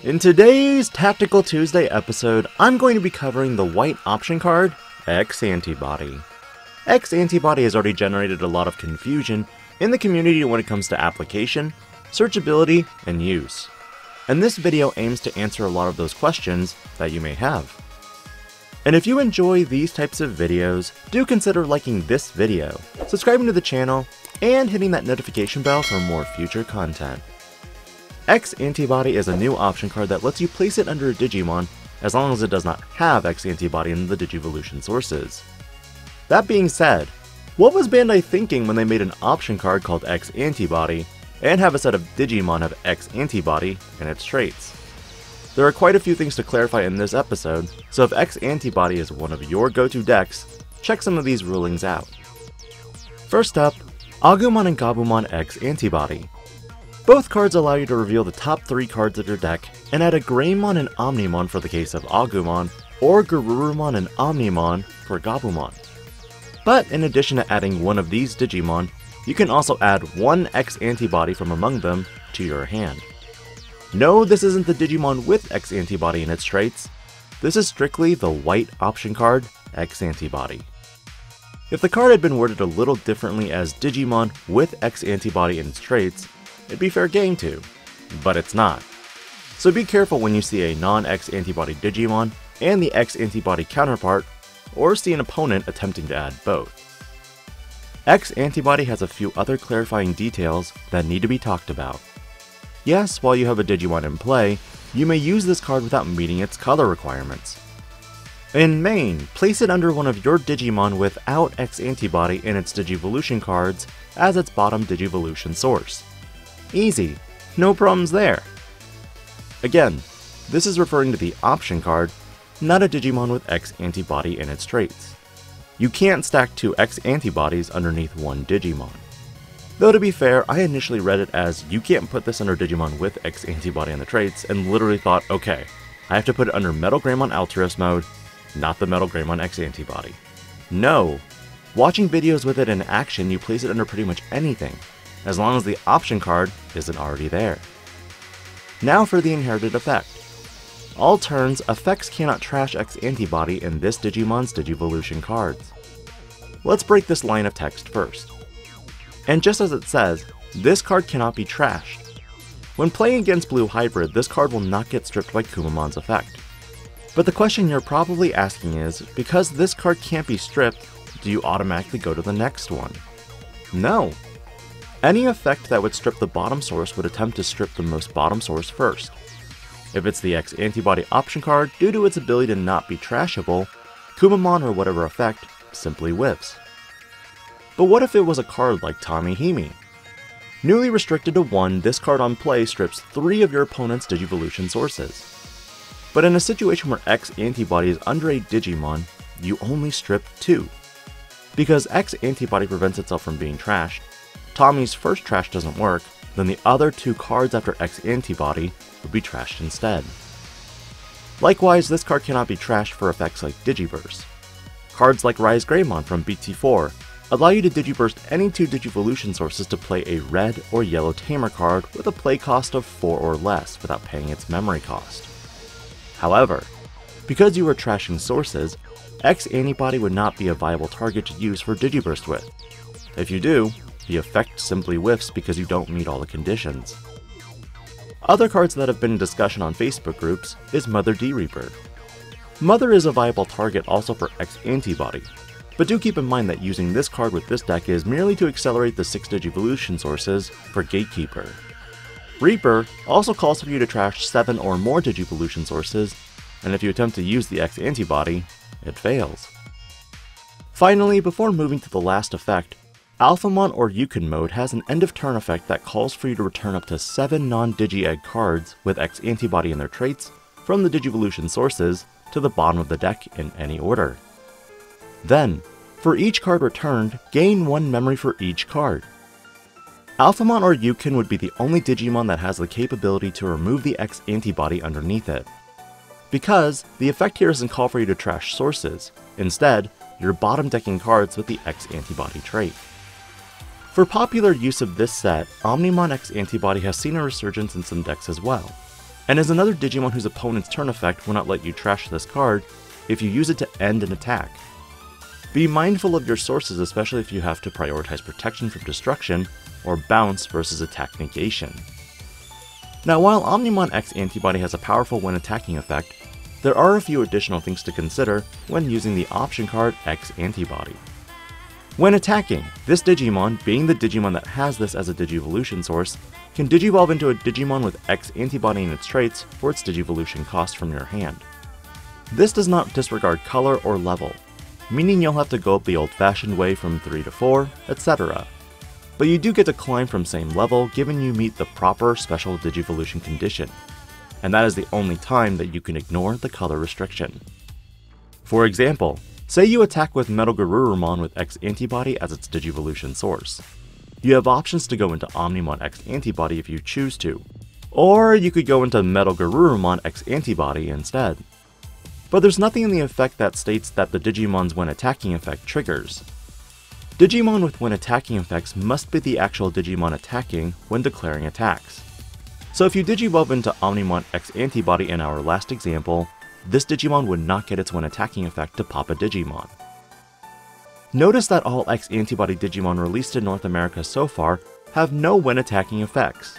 In today's Tactical Tuesday episode, I'm going to be covering the white option card, X-Antibody. X-Antibody has already generated a lot of confusion in the community when it comes to application, searchability, and use. And this video aims to answer a lot of those questions that you may have. And if you enjoy these types of videos, do consider liking this video, subscribing to the channel, and hitting that notification bell for more future content. X-Antibody is a new option card that lets you place it under a Digimon as long as it does not have X-Antibody in the Digivolution sources. That being said, what was Bandai thinking when they made an option card called X-Antibody and have a set of Digimon have X-Antibody in its traits? There are quite a few things to clarify in this episode, so if X-Antibody is one of your go-to decks, check some of these rulings out. First up, Agumon and Gabumon X-Antibody. Both cards allow you to reveal the top 3 cards of your deck and add a Greymon and Omnimon for the case of Agumon, or Garurumon and Omnimon for Gabumon. But in addition to adding one of these Digimon, you can also add one X-Antibody from among them to your hand. No, this isn't the Digimon with X-Antibody in its traits. This is strictly the white option card, X-Antibody. If the card had been worded a little differently as Digimon with X-Antibody in its traits, it'd be fair game too, but it's not. So be careful when you see a non-X-Antibody Digimon and the X-Antibody counterpart, or see an opponent attempting to add both. X-Antibody has a few other clarifying details that need to be talked about. Yes, while you have a Digimon in play, you may use this card without meeting its color requirements. In main, place it under one of your Digimon without X-Antibody in its Digivolution cards as its bottom Digivolution source. Easy, no problems there. Again, this is referring to the option card, not a Digimon with X-Antibody in its traits. You can't stack 2 X-Antibodies underneath one Digimon. Though to be fair, I initially read it as you can't put this under Digimon with X-Antibody in the traits and literally thought, okay, I have to put it under Metal Greymon Altruist mode, not the Metal Greymon X-Antibody. No! Watching videos with it in action, you place it under pretty much anything, as long as the option card isn't already there. Now for the inherited effect. All turns, effects cannot trash X-Antibody in this Digimon's Digivolution cards. Let's break this line of text first. And just as it says, this card cannot be trashed. When playing against Blue Hybrid, this card will not get stripped by Kumamon's effect. But the question you're probably asking is, because this card can't be stripped, do you automatically go to the next one? No. Any effect that would strip the bottom source would attempt to strip the most bottom source first. If it's the X-Antibody option card, due to its ability to not be trashable, Kumamon or whatever effect simply whiffs. But what if it was a card like Tommy-Hime? Newly restricted to 1, this card on play strips 3 of your opponent's Digivolution sources. But in a situation where X-Antibody is under a Digimon, you only strip 2. Because X-Antibody prevents itself from being trashed, Tommy's first trash doesn't work, then the other 2 cards after X-Antibody would be trashed instead. Likewise, this card cannot be trashed for effects like Digiburst. Cards like Rise Greymon from BT4 allow you to Digiburst any 2 Digivolution sources to play a red or yellow Tamer card with a play cost of 4 or less without paying its memory cost. However, because you are trashing sources, X-Antibody would not be a viable target to use for Digiburst with. If you do, the effect simply whiffs because you don't meet all the conditions. Other cards that have been in discussion on Facebook groups is Mother D-Reaper. Mother is a viable target also for X-Antibody, but do keep in mind that using this card with this deck is merely to accelerate the 6 Digivolution sources for Gatekeeper. Reaper also calls for you to trash 7 or more Digivolution sources, and if you attempt to use the X-Antibody, it fails. Finally, before moving to the last effect, Alphamon or Yukon mode has an end of turn effect that calls for you to return up to 7 non-Digi-Egg cards with X-Antibody in their traits from the Digivolution sources to the bottom of the deck in any order. Then, for each card returned, gain 1 memory for each card. Alphamon or Yukon would be the only Digimon that has the capability to remove the X-Antibody underneath it. Because, the effect here doesn't call for you to trash sources, instead, you're bottom decking cards with the X-Antibody trait. For popular use of this set, Omnimon X-Antibody has seen a resurgence in some decks as well. and is another Digimon whose opponent's turn effect will not let you trash this card if you use it to end an attack. Be mindful of your sources, especially if you have to prioritize protection from destruction or bounce versus attack negation. Now, while Agumon X-Antibody has a powerful when attacking effect, there are a few additional things to consider when using the option card X-Antibody. When attacking, this Digimon, being the Digimon that has this as a Digivolution source, can Digivolve into a Digimon with X-Antibody in its traits for its Digivolution cost from your hand. This does not disregard color or level, meaning you'll have to go up the old-fashioned way from 3 to 4, etc. But you do get to climb from same level given you meet the proper special Digivolution condition, and that is the only time that you can ignore the color restriction. For example, say you attack with Metal Garurumon with X-Antibody as its Digivolution source. You have options to go into Agumon X-Antibody if you choose to, or you could go into Metal Garurumon X-Antibody instead. But there's nothing in the effect that states that the Digimon's when attacking effect triggers. Digimon with when attacking effects must be the actual Digimon attacking when declaring attacks. So if you Digivolve into Agumon X-Antibody in our last example, this Digimon would not get its when attacking effect to pop a Digimon. Notice that all X-Antibody Digimon released in North America so far have no when attacking effects.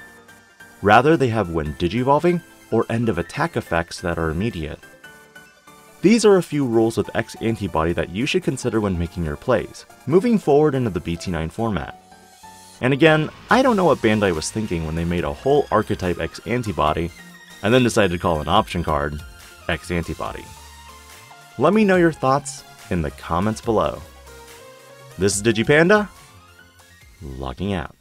Rather, they have when Digivolving or end of attack effects that are immediate. These are a few rules with X-Antibody that you should consider when making your plays, moving forward into the BT9 format. And again, I don't know what Bandai was thinking when they made a whole archetype X-Antibody, and then decided to call an option card X-Antibody. Let me know your thoughts in the comments below. This is Digi-Panda, logging out.